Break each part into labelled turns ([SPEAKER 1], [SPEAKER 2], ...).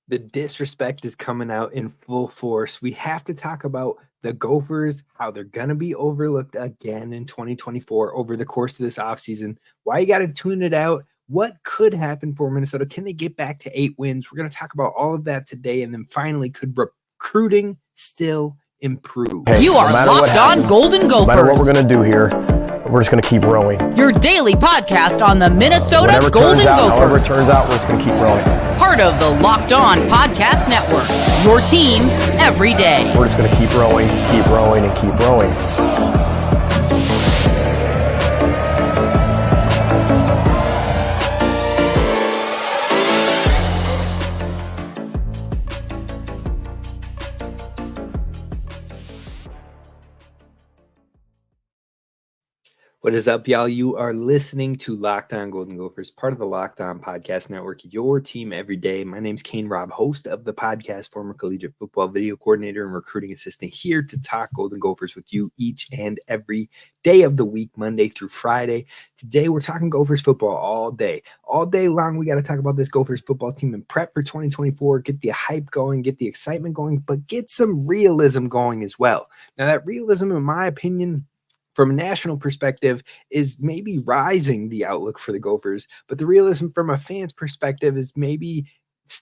[SPEAKER 1] The disrespect is coming out in full force. We have to talk about the Gophers, how they're going to be overlooked again in 2024 over the course of this offseason, why you got to tune it out, what could happen for Minnesota. Can they get back to 8 wins? We're going to talk about all of that today. And then finally, could recruiting still improve?
[SPEAKER 2] Hey,
[SPEAKER 3] you are Locked On Golden Gophers.
[SPEAKER 2] No matter what we're going to do here, we're just going to keep rowing.
[SPEAKER 3] Your daily podcast on the Minnesota Golden Gophers.
[SPEAKER 2] However it turns out, we're just going to keep rowing.
[SPEAKER 3] Part of the Locked On Podcast Network. Your team every day.
[SPEAKER 2] We're just going to keep rowing, and keep rowing.
[SPEAKER 1] What is up, y'all? You are listening to Locked On Golden Gophers, part of the Locked On Podcast Network, your team every day. My name's Kane Rob, host of the podcast, former collegiate football video coordinator and recruiting assistant, here to talk Golden Gophers with you each and every day of the week, Monday through Friday. Today, we're talking Gophers football all day. All day long, we got to talk about this Gophers football team and prep for 2024, get the hype going, get the excitement going, but get some realism going as well. Now, that realism, in my opinion, from a national perspective, is maybe rising the outlook for the Gophers, but the realism from a fan's perspective is maybe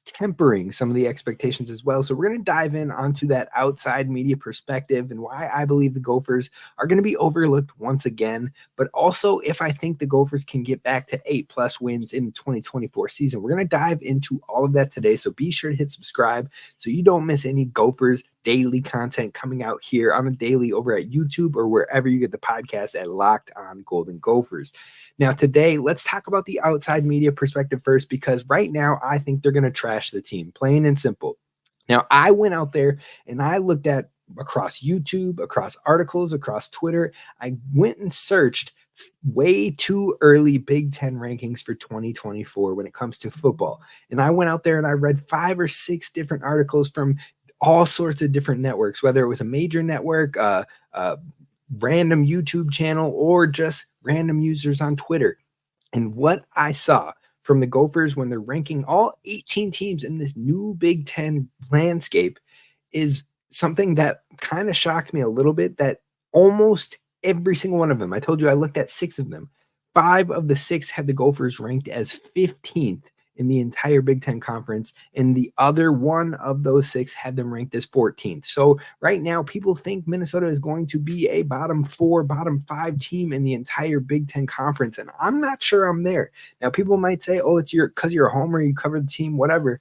[SPEAKER 1] tempering some of the expectations as well. So we're going to dive in onto that outside media perspective and why I believe the Gophers are going to be overlooked once again, but also if I think the Gophers can get back to 8+ wins in the 2024 season. We're going to dive into all of that today. So be sure to hit subscribe so you don't miss any Gophers daily content coming out here on a daily over at YouTube or wherever you get the podcast at Locked On Golden Gophers. Now, today, let's talk about the outside media perspective first, because right now I think they're going to trash the team, plain and simple. Now, I went out there and I looked at across YouTube, across articles, across Twitter. I went and searched way too early Big Ten rankings for 2024 when it comes to football. And I went out there and I read 5 or 6 different articles from all sorts of different networks, whether it was a major network, random YouTube channel, or just random users on Twitter. And what I saw from the Gophers when they're ranking all 18 teams in this new Big Ten landscape is something that kind of shocked me a little bit, that almost every single one of them, I told you I looked at 6 of them, 5 of the 6 had the Gophers ranked as 15th in the entire Big Ten conference, and the other one of those 6 had them ranked as 14th. So right now, people think Minnesota is going to be a bottom 4, bottom 5 team in the entire Big Ten conference, and I'm not sure I'm there. Now, people might say, oh, it's because you're a homer, you cover the team, whatever.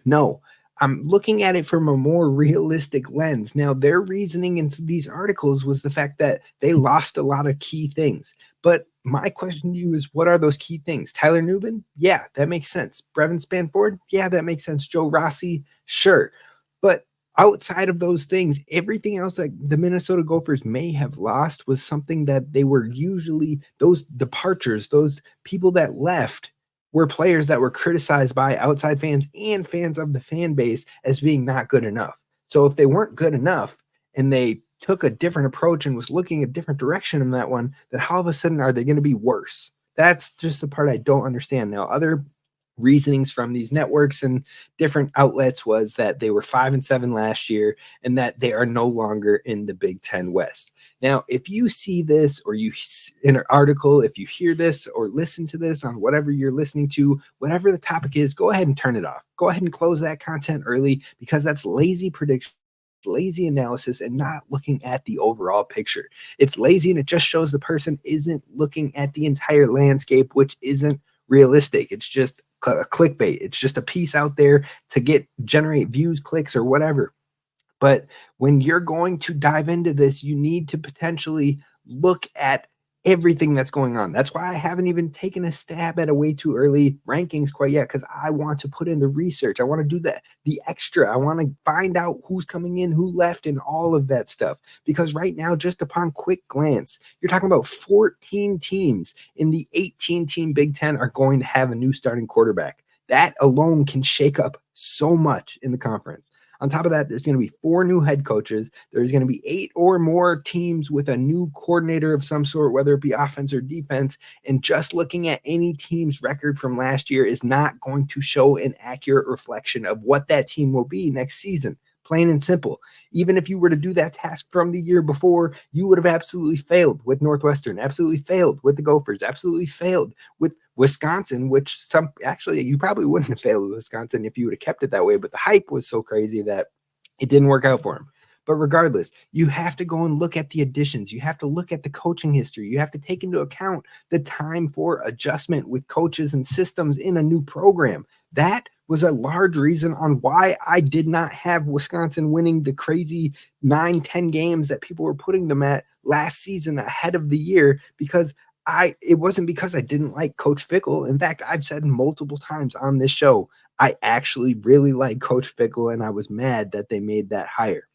[SPEAKER 1] No, I'm looking at it from a more realistic lens. Now, their reasoning in these articles was the fact that they lost a lot of key things. But my question to you is, what are those key things? Tyler Nubin? Yeah, that makes sense. Tristyn Spann-Ford? Yeah, that makes sense. Joe Rossi? Sure. But outside of those things, everything else that the Minnesota Gophers may have lost was something that they were usually, those departures, those people that left, were players that were criticized by outside fans and fans of the fan base as being not good enough. So if they weren't good enough and they took a different approach and was looking a different direction in that one, then all of a sudden are they going to be worse? That's just the part I don't understand. Now, other reasonings from these networks and different outlets was that they were 5-7 last year and that they are no longer in the Big Ten West. Now, if you see this, or you in an article, if you hear this or listen to this on whatever you're listening to, whatever the topic is, go ahead and turn it off. Go ahead and close that content early, because that's lazy prediction, lazy analysis, and not looking at the overall picture. It's lazy, and it just shows the person isn't looking at the entire landscape, which isn't realistic. It's just a clickbait. It's just a piece out there to generate views, clicks, or whatever. But when you're going to dive into this, you need to potentially look at everything that's going on. That's why I haven't even taken a stab at a way too early rankings quite yet, because I want to put in the research. I want to do the extra. I want to find out who's coming in, who left, and all of that stuff. Because right now, just upon quick glance, you're talking about 14 teams in the 18-team Big Ten are going to have a new starting quarterback. That alone can shake up so much in the conference. On top of that, there's going to be 4 new head coaches. There's going to be 8 or more teams with a new coordinator of some sort, whether it be offense or defense. And just looking at any team's record from last year is not going to show an accurate reflection of what that team will be next season. Plain and simple. Even if you were to do that task from the year before, you would have absolutely failed with Northwestern, absolutely failed with the Gophers, absolutely failed with Wisconsin, which you probably wouldn't have failed with Wisconsin if you would have kept it that way. But the hype was so crazy that it didn't work out for him. But regardless, you have to go and look at the additions. You have to look at the coaching history. You have to take into account the time for adjustment with coaches and systems in a new program. That was a large reason on why I did not have Wisconsin winning the crazy 9-10 games that people were putting them at last season ahead of the year, because it wasn't because I didn't like Coach Fickell. In fact, I've said multiple times on this show, I actually really like Coach Fickell, and I was mad that they made that hire.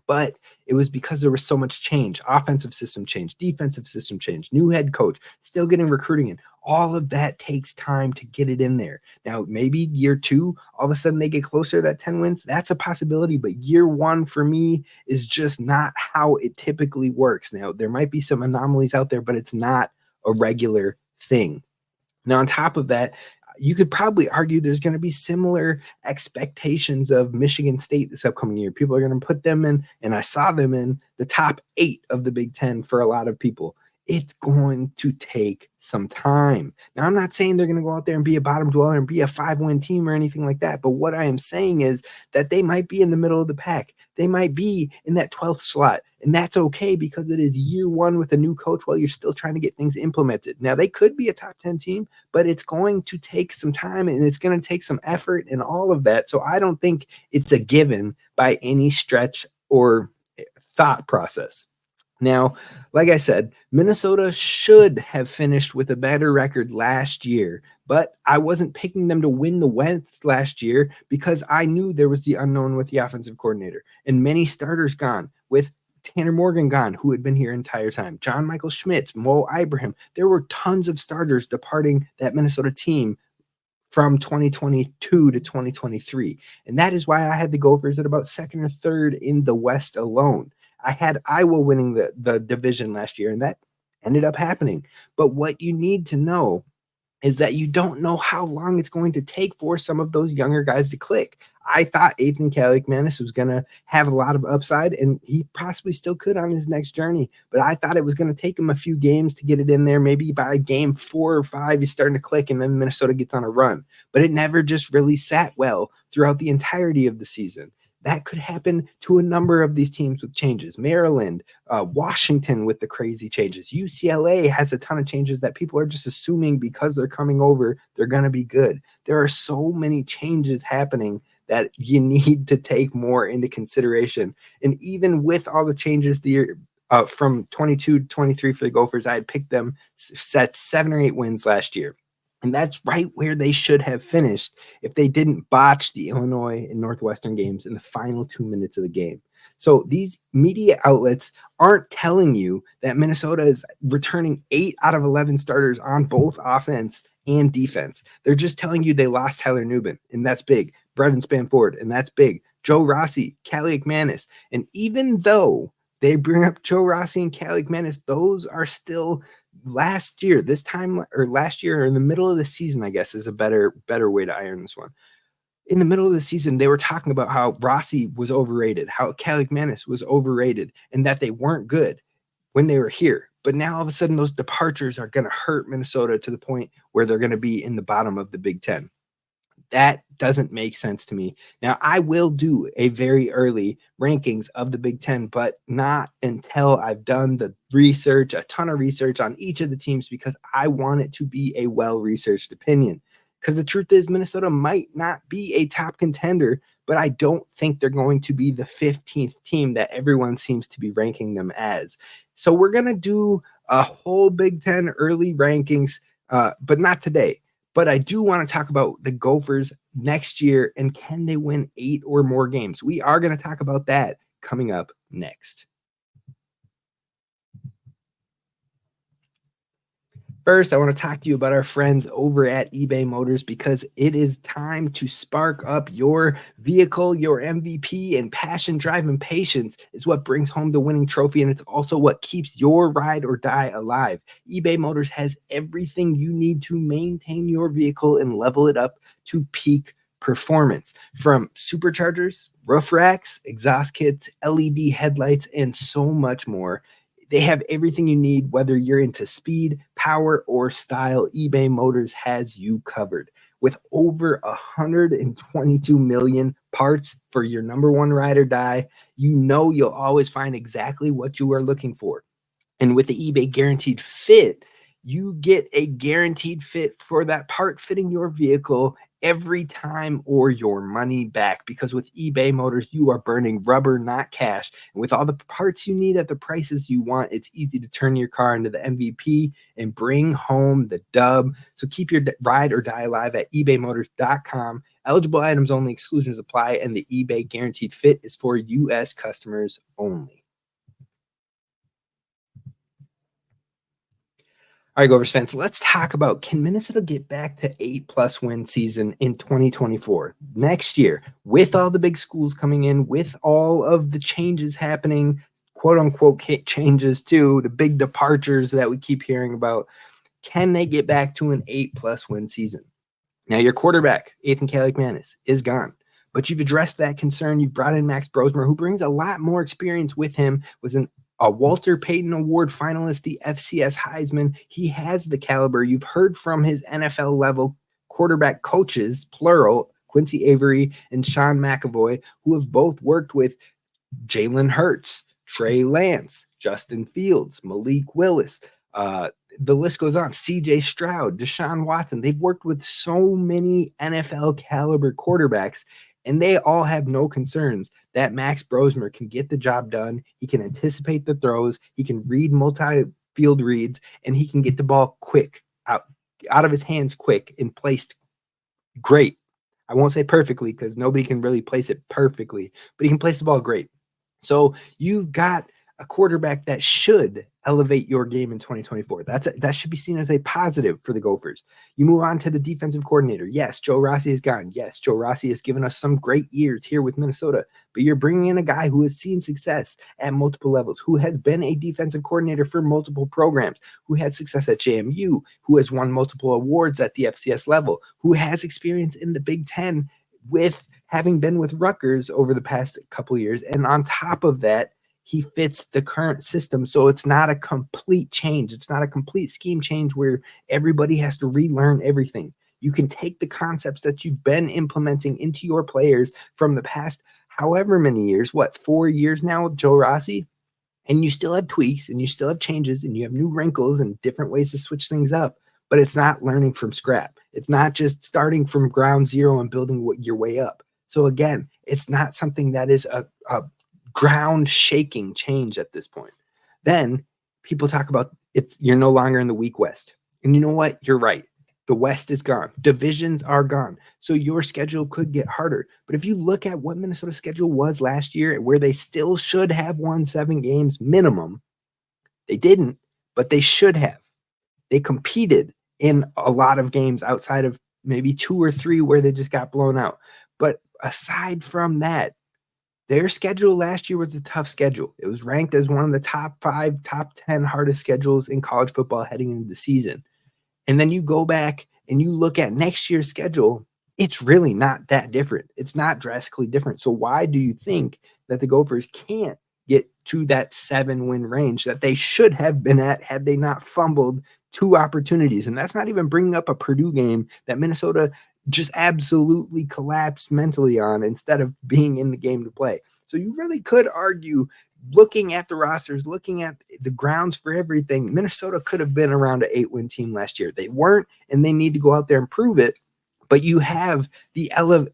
[SPEAKER 1] But it was because there was so much change. Offensive system change, defensive system change, new head coach, still getting recruiting in. All of that takes time to get it in there. Now, maybe year 2, all of a sudden they get closer to that 10 wins. That's a possibility. But year 1 for me is just not how it typically works. Now, there might be some anomalies out there, but it's not a regular thing. Now, on top of that, you could probably argue there's going to be similar expectations of Michigan State this upcoming year. People are going to put them in, and I saw them in the top 8 of the Big Ten for a lot of people. It's going to take some time. Now, I'm not saying they're going to go out there and be a bottom dweller and be a 5-win team or anything like that. But what I am saying is that they might be in the middle of the pack. They might be in that 12th slot. And that's okay, because it is year 1 with a new coach while you're still trying to get things implemented. Now, they could be a top 10 team, but it's going to take some time, and it's going to take some effort and all of that. So I don't think it's a given by any stretch or thought process. Now, like I said, Minnesota should have finished with a better record last year, but I wasn't picking them to win the West last year because I knew there was the unknown with the offensive coordinator and many starters gone, with Tanner Morgan gone, who had been here entire time, John Michael Schmitz, Mo Ibrahim. There were tons of starters departing that Minnesota team from 2022 to 2023. And that is why I had the Gophers at about 2nd or 3rd in the West alone. I had Iowa winning the division last year, and that ended up happening. But what you need to know is that you don't know how long it's going to take for some of those younger guys to click. I thought Ethan Kaliakmanis was going to have a lot of upside, and he possibly still could on his next journey. But I thought it was going to take him a few games to get it in there. Maybe by game 4 or 5, he's starting to click, and then Minnesota gets on a run. But it never just really sat well throughout the entirety of the season. That could happen to a number of these teams with changes. Maryland, Washington with the crazy changes. UCLA has a ton of changes that people are just assuming because they're coming over, they're going to be good. There are so many changes happening that you need to take more into consideration. And even with all the changes the year from 22 to 23 for the Gophers, I had picked them set 7 or 8 wins last year. And that's right where they should have finished if they didn't botch the Illinois and Northwestern games in the final 2 minutes of the game. So these media outlets aren't telling you that Minnesota is returning 8 out of 11 starters on both offense and defense. They're just telling you they lost Tyler Nubin, and that's big. Tristyn Spann-Ford, and that's big. Joe Rossi, Kaliakmanis. And even though they bring up Joe Rossi and Kaliakmanis, those are still last year, or in the middle of the season, I guess is a better way to iron this one. In the middle of the season, they were talking about how Rossi was overrated, how Kaliakmanis was overrated, and that they weren't good when they were here. But now all of a sudden, those departures are going to hurt Minnesota to the point where they're going to be in the bottom of the Big Ten. That doesn't make sense to me. Now, I will do a very early rankings of the Big Ten, but not until I've done the research, a ton of research on each of the teams, because I want it to be a well-researched opinion. Because the truth is, Minnesota might not be a top contender, but I don't think they're going to be the 15th team that everyone seems to be ranking them as. So we're going to do a whole Big Ten early rankings, but not today. But I do want to talk about the Gophers next year and can they win 8 or more games? We are going to talk about that coming up next. First, I want to talk to you about our friends over at eBay Motors because it is time to spark up your vehicle. Your MVP and passion, drive, and patience is what brings home the winning trophy, and it's also what keeps your ride or die alive. eBay Motors has everything you need to maintain your vehicle and level it up to peak performance, from superchargers, roof racks, exhaust kits, LED headlights, and so much more. They have everything you need, whether you're into speed, power, or style. eBay Motors has you covered. With over 122 million parts for your number one ride or die, you know you'll always find exactly what you are looking for. And with the eBay Guaranteed Fit, you get a guaranteed fit for that part fitting your vehicle every time, or your money back. Because with eBay Motors, you are burning rubber, not cash. And with all the parts you need at the prices you want, it's easy to turn your car into the MVP and bring home the dub. So keep your ride or die alive at ebaymotors.com. Eligible items only, exclusions apply, and the eBay Guaranteed Fit is for U.S. customers only. All right, Gophers fans, let's talk about, can Minnesota get back to 8+ win season in 2024? Next year, with all the big schools coming in, with all of the changes happening, quote unquote changes too, the big departures that we keep hearing about, can they get back to an 8+ win season? Now, your quarterback, Ethan Kaliakmanis, is gone, but you've addressed that concern. You've brought in Max Brosmer, who brings a lot more experience with him, was a Walter Payton Award finalist, the FCS Heisman. He has the caliber. You've heard from his NFL level quarterback coaches, plural, Quincy Avery and Sean McAvoy, who have both worked with Jalen Hurts, Trey Lance, Justin Fields, Malik Willis. The list goes on. CJ Stroud, Deshaun Watson. They've worked with so many NFL caliber quarterbacks, and they all have no concerns that Max Brosmer can get the job done. He can anticipate the throws. He can read multi-field reads, and he can get the ball quick, out of his hands quick, and placed great. I won't say perfectly because nobody can really place it perfectly, but he can place the ball great. So you've got a quarterback that should elevate your game in 2024. That should be seen as a positive for the Gophers. You move on to the defensive coordinator. Yes, Joe Rossi is gone. Yes, Joe Rossi has given us some great years here with Minnesota, but you're bringing in a guy who has seen success at multiple levels, who has been a defensive coordinator for multiple programs, who had success at JMU, who has won multiple awards at the FCS level, who has experience in the Big Ten with having been with Rutgers over the past couple of years. And on top of that, he fits the current system. So it's not a complete change. It's not a complete scheme change where everybody has to relearn everything. You can take the concepts that you've been implementing into your players from the past, however many years, 4 years now with Joe Rossi, and you still have tweaks and you still have changes and you have new wrinkles and different ways to switch things up, but it's not learning from scrap. It's not just starting from ground zero and building your way up. So again, it's not something that is a ground shaking change at this point. Then people talk about you're no longer in the weak West. And you know what? You're right. The West is gone. Divisions are gone. So your schedule could get harder. But if you look at what Minnesota's schedule was last year, where they still should have won 7 games minimum, they didn't, but they should have. They competed in a lot of games outside of maybe 2 or 3 where they just got blown out. But aside from that, their schedule last year was a tough schedule. It was ranked as one of the top 5, top 10 hardest schedules in college football heading into the season. And then you go back and you look at next year's schedule, it's really not that different. It's not drastically different. So why do you think that the Gophers can't get to that 7-win range that they should have been at had they not fumbled 2 opportunities? And that's not even bringing up a Purdue game that Minnesota just absolutely collapsed mentally on instead of being in the game to play. So you really could argue, looking at the rosters, looking at the grounds for everything, Minnesota could have been around an 8-win team last year. They weren't, and they need to go out there and prove it. But you have the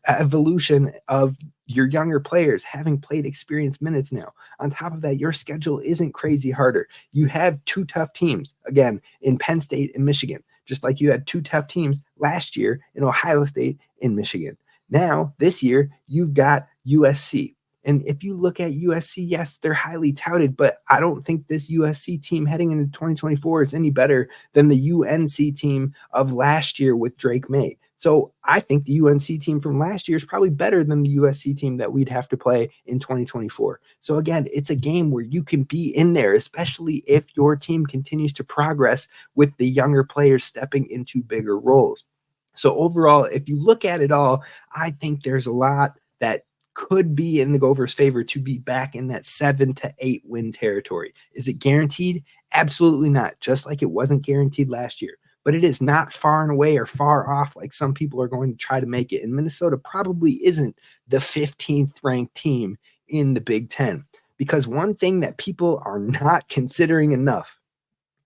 [SPEAKER 1] evolution of your younger players having played experienced minutes now. On top of that, your schedule isn't crazy harder. You have 2 tough teams, again, in Penn State and Michigan, just like you had 2 tough teams last year in Ohio State and Michigan. Now, this year, you've got USC. And if you look at USC, yes, they're highly touted, but I don't think this USC team heading into 2024 is any better than the UNC team of last year with Drake May. So I think the UNC team from last year is probably better than the USC team that we'd have to play in 2024. So again, it's a game where you can be in there, especially if your team continues to progress with the younger players stepping into bigger roles. So overall, if you look at it all, I think there's a lot that could be in the Gophers' favor to be back in that 7 to 8 win territory. Is it guaranteed? Absolutely not. Just like it wasn't guaranteed last year. But it is not far and away or far off like some people are going to try to make it. And Minnesota probably isn't the 15th ranked team in the Big Ten, because one thing that people are not considering enough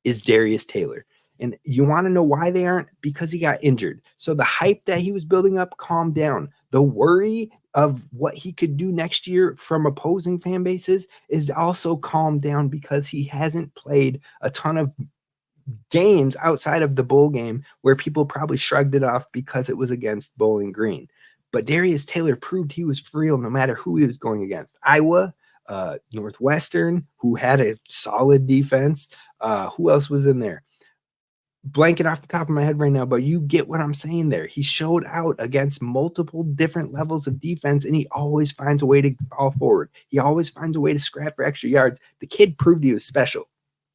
[SPEAKER 1] is Darius Taylor. And you want to know why they aren't? Because he got injured. So the hype that he was building up calmed down. The worry of what he could do next year from opposing fan bases is also calmed down because he hasn't played a ton of games outside of the bowl game where people probably shrugged it off because it was against Bowling Green. But Darius Taylor proved he was for real no matter who he was going against. Iowa, Northwestern, who had a solid defense. Who else was in there? Blanking off the top of my head right now, but you get what I'm saying there. He showed out against multiple different levels of defense, and he always finds a way to fall forward. He always finds a way to scrap for extra yards. The kid proved he was special.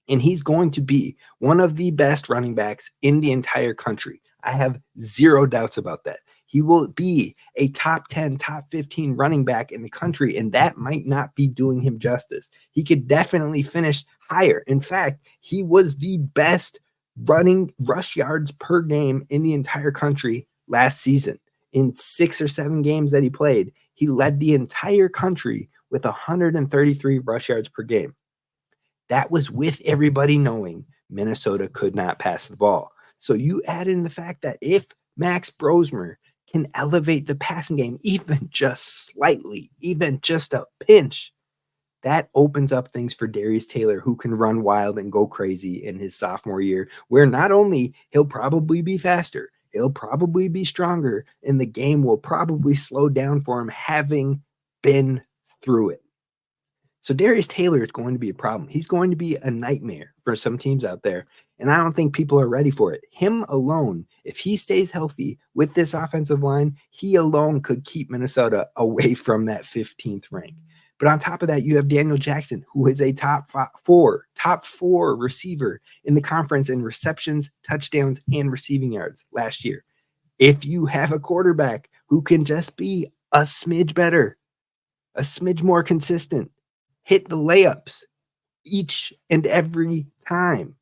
[SPEAKER 1] And he's going to be one of the best running backs in the entire country. I have zero doubts about that. He will be a top 10, top 15 running back in the country, and that might not be doing him justice. He could definitely finish higher. In fact, he was the best running rush yards per game in the entire country last season. In 6 or 7 games that he played, he led the entire country with 133 rush yards per game. That was with everybody knowing Minnesota could not pass the ball. So you add in the fact that if Max Brosmer can elevate the passing game even just slightly, even just a pinch, that opens up things for Darius Taylor, who can run wild and go crazy in his sophomore year, where not only he'll probably be faster, he'll probably be stronger, and the game will probably slow down for him having been through it. So Darius Taylor is going to be a problem. He's going to be a nightmare for some teams out there, and I don't think people are ready for it. Him alone, if he stays healthy with this offensive line, he alone could keep Minnesota away from that 15th rank. But on top of that, you have Daniel Jackson, who is a top four receiver in the conference in receptions, touchdowns, and receiving yards last year. If you have a quarterback who can just be a smidge better, a smidge more consistent, hit the layups each and every time,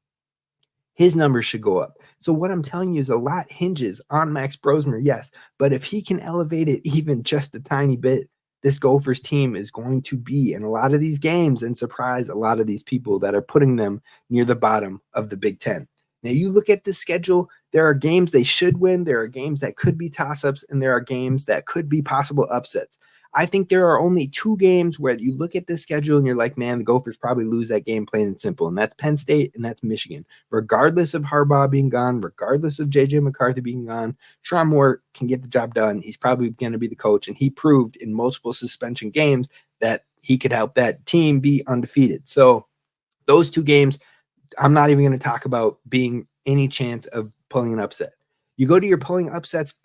[SPEAKER 1] his numbers should go up. So what I'm telling you is a lot hinges on Max Brosmer, yes, but if he can elevate it even just a tiny bit, this Gophers team is going to be in a lot of these games and surprise a lot of these people that are putting them near the bottom of the Big Ten. Now, you look at the schedule, there are games they should win, there are games that could be toss-ups, and there are games that could be possible upsets. I think there are only 2 games where you look at this schedule and you're like, man, the Gophers probably lose that game plain and simple, and that's Penn State and that's Michigan. Regardless of Harbaugh being gone, regardless of J.J. McCarthy being gone, Tron Moore can get the job done. He's probably going to be the coach, and he proved in multiple suspension games that he could help that team be undefeated. So those 2 games, I'm not even going to talk about being any chance of pulling an upset. You go to your pulling upsets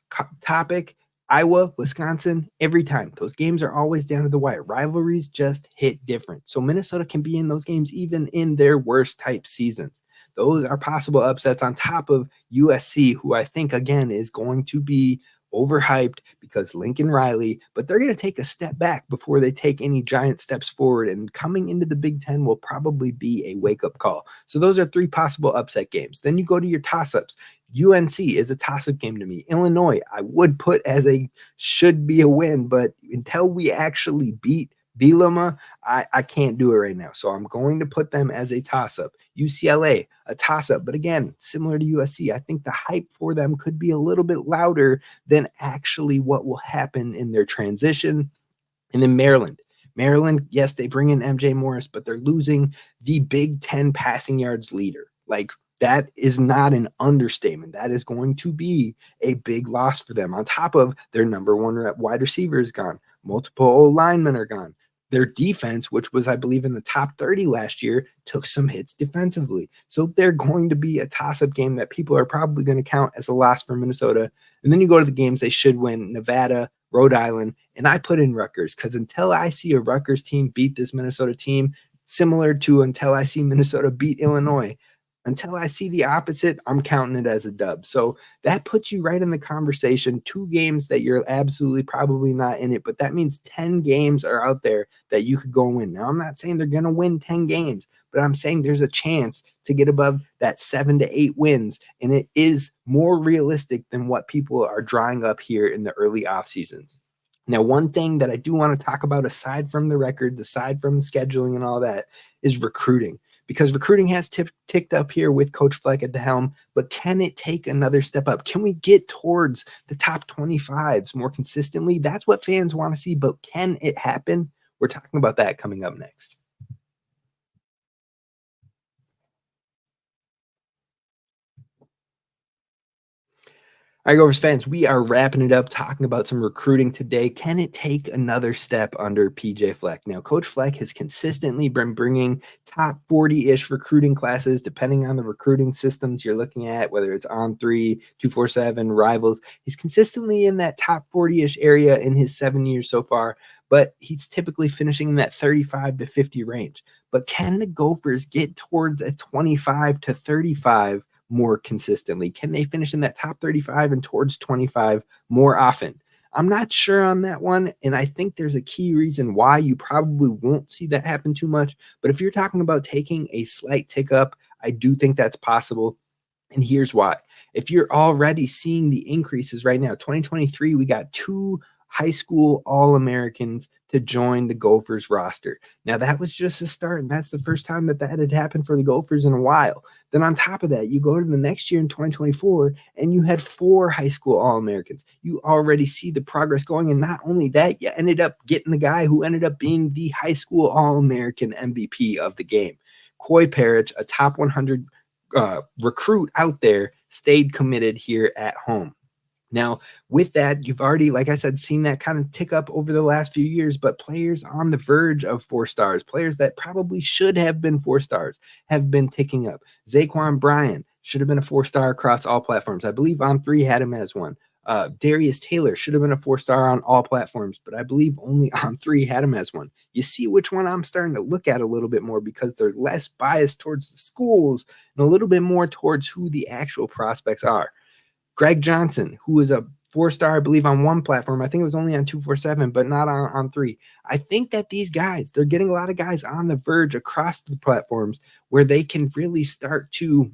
[SPEAKER 1] topic, Iowa, Wisconsin, every time. Those games are always down to the wire. Rivalries just hit different. So Minnesota can be in those games even in their worst type seasons. Those are possible upsets on top of USC, who I think, again, is going to be overhyped because Lincoln Riley, but they're going to take a step back before they take any giant steps forward. And coming into the Big Ten will probably be a wake-up call. So those are 3 possible upset games. Then you go to your toss-ups. UNC is a toss-up game to me. Illinois, I would put as a should be a win, but until we actually beat Bielema, I can't do it right now. So I'm going to put them as a toss-up. UCLA, a toss-up. But again, similar to USC, I think the hype for them could be a little bit louder than actually what will happen in their transition. And then Maryland, yes, they bring in MJ Morris, but they're losing the Big Ten passing yards leader. Like, that is not an understatement. That is going to be a big loss for them. On top of their number 1 wide receiver is gone. Multiple linemen are gone. Their defense, which was, I believe, in the top 30 last year, took some hits defensively. So they're going to be a toss-up game that people are probably going to count as a loss for Minnesota. And then you go to the games they should win: Nevada, Rhode Island, and I put in Rutgers, because until I see a Rutgers team beat this Minnesota team, similar to until I see Minnesota beat Illinois, until I see the opposite, I'm counting it as a dub. So that puts you right in the conversation. 2 games that you're absolutely probably not in it, but that means 10 games are out there that you could go win. Now, I'm not saying they're going to win 10 games, but I'm saying there's a chance to get above that 7 to 8 wins, and it is more realistic than what people are drawing up here in the early off seasons. Now, one thing that I do want to talk about, aside from the records, aside from scheduling and all that, is recruiting. Because recruiting has ticked up here with Coach Fleck at the helm, but can it take another step up? Can we get towards the top 25s more consistently? That's what fans want to see, but can it happen? We're talking about that coming up next. All right, Gophers fans, we are wrapping it up talking about some recruiting today. Can it take another step under PJ Fleck? Now, Coach Fleck has consistently been bringing top 40-ish recruiting classes, depending on the recruiting systems you're looking at, whether it's On3, 247, Rivals. He's consistently in that top 40-ish area in his 7 years so far, but he's typically finishing in that 35 to 50 range. But can the Gophers get towards a 25 to 35 more consistently? Can they finish in that top 35 and towards 25 more often? I'm not sure on that one, and I think there's a key reason why you probably won't see that happen too much. But if you're talking about taking a slight tick up, I do think that's possible. And here's why. If you're already seeing the increases right now, 2023, we got 2 high school All-Americans to join the Gophers roster. Now, that was just a start, and that's the first time that had happened for the Gophers in a while. Then on top of that, you go to the next year in 2024, and you had 4 high school All-Americans. You already see the progress going, and not only that, you ended up getting the guy who ended up being the high school All-American MVP of the game. Coy Parrish, a top 100 recruit out there, stayed committed here at home. Now, with that, you've already, like I said, seen that kind of tick up over the last few years, but players on the verge of 4 stars, players that probably should have been 4 stars, have been ticking up. Zaquan Bryan should have been a 4-star across all platforms. I believe On3 had him as one. Darius Taylor should have been a 4-star on all platforms, but I believe only On3 had him as one. You see which one I'm starting to look at a little bit more, because they're less biased towards the schools and a little bit more towards who the actual prospects are. Greg Johnson, who is a 4-star, I believe, on one platform. I think it was only on 247, but not on 3. I think that these guys, they're getting a lot of guys on the verge across the platforms where they can really start to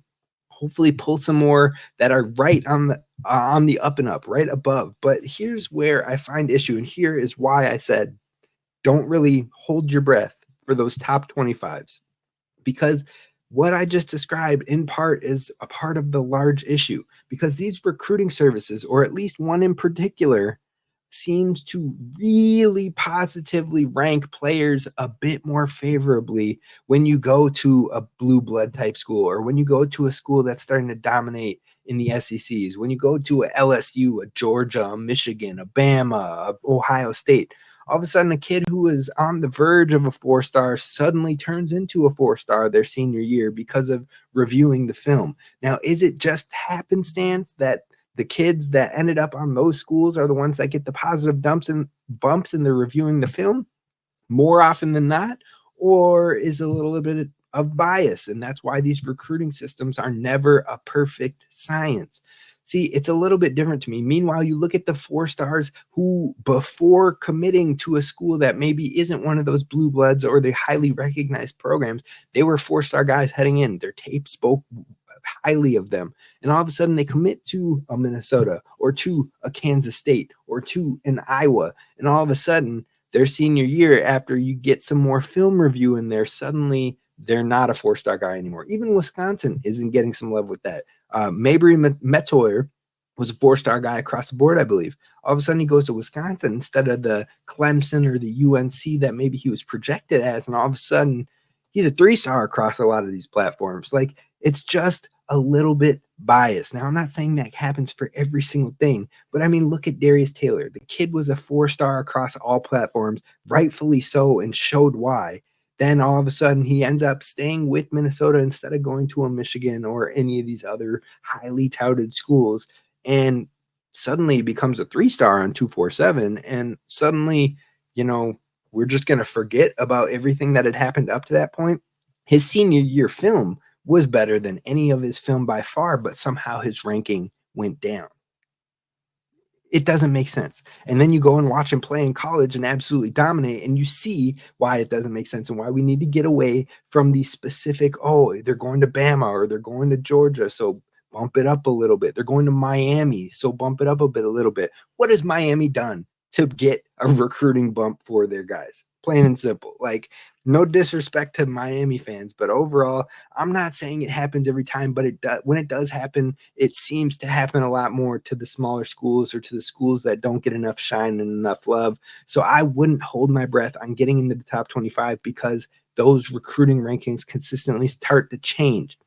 [SPEAKER 1] hopefully pull some more that are right on the up and up, right above. But here's where I find issue, and here is why I said don't really hold your breath for those top 25s, because what I just described in part is a part of the large issue, because these recruiting services, or at least one in particular, seems to really positively rank players a bit more favorably when you go to a blue blood type school, or when you go to a school that's starting to dominate in the SECs, when you go to a LSU, a Georgia, a Michigan, a Bama, a Ohio State. All of a sudden, a kid who is on the verge of a 4-star suddenly turns into a 4-star their senior year because of reviewing the film. Now, is it just happenstance that the kids that ended up on those schools are the ones that get the positive bumps in the reviewing the film more often than not? Or is it a little bit of bias? And that's why these recruiting systems are never a perfect science. See, it's a little bit different to me. Meanwhile, you look at the 4-stars who, before committing to a school that maybe isn't one of those blue bloods or the highly recognized programs, they were 4-star guys heading in. Their tape spoke highly of them. And all of a sudden they commit to a Minnesota or to a Kansas State or to an Iowa. And all of a sudden their senior year, after you get some more film review in there, suddenly they're not a 4-star guy anymore. Even Wisconsin isn't getting some love with that. Mabry Metoyer was a 4-star guy across the board, I believe. All of a sudden he goes to Wisconsin instead of the Clemson or the UNC that maybe he was projected as. And all of a sudden he's a 3-star across a lot of these platforms. Like, it's just a little bit biased. Now, I'm not saying that happens for every single thing, but I mean, look at Darius Taylor. The kid was a 4-star across all platforms, rightfully so, and showed why. Then all of a sudden he ends up staying with Minnesota instead of going to a Michigan or any of these other highly touted schools. And suddenly he becomes a 3-star on 247. And suddenly, we're just going to forget about everything that had happened up to that point. His senior year film was better than any of his film by far, but somehow his ranking went down. It doesn't make sense. And then you go and watch him play in college and absolutely dominate, and you see why it doesn't make sense and why we need to get away from these specific, they're going to Bama or they're going to Georgia, so bump it up a little bit. They're going to Miami, so bump it up a little bit. What has Miami done to get a recruiting bump for their guys? Plain and simple. Like, no disrespect to Miami fans, but overall, I'm not saying it happens every time, but when it does happen, it seems to happen a lot more to the smaller schools or to the schools that don't get enough shine and enough love. So I wouldn't hold my breath on getting into the top 25 because those recruiting rankings consistently start to change.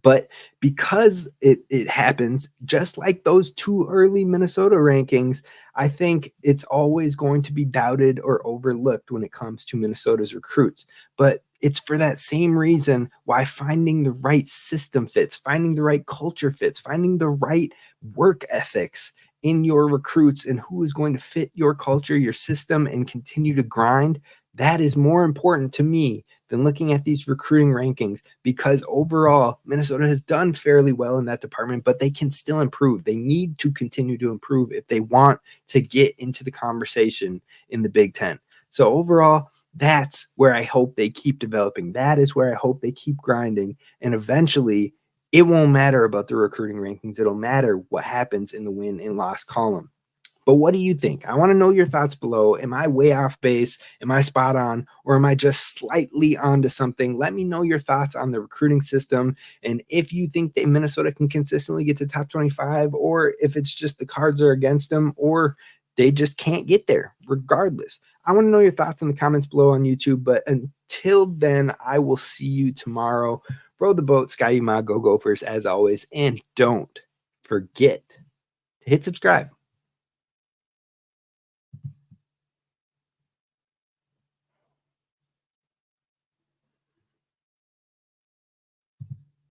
[SPEAKER 1] But because it happens, just like those 2 early Minnesota rankings, I think it's always going to be doubted or overlooked when it comes to Minnesota's recruits. But it's for that same reason why finding the right system fits, finding the right culture fits, finding the right work ethics in your recruits and who is going to fit your culture, your system, and continue to grind. That is more important to me than looking at these recruiting rankings, because overall, Minnesota has done fairly well in that department, but they can still improve. They need to continue to improve if they want to get into the conversation in the Big Ten. So overall, that's where I hope they keep developing. That is where I hope they keep grinding. And eventually, it won't matter about the recruiting rankings. It'll matter what happens in the win and loss column. But what do you think? I want to know your thoughts below. Am I way off base? Am I spot on? Or am I just slightly onto something? Let me know your thoughts on the recruiting system. And if you think that Minnesota can consistently get to top 25, or if it's just the cards are against them, or they just can't get there. Regardless, I want to know your thoughts in the comments below on YouTube. But until then, I will see you tomorrow. Row the boat, Sky Uma, go Gophers as always. And don't forget to hit subscribe.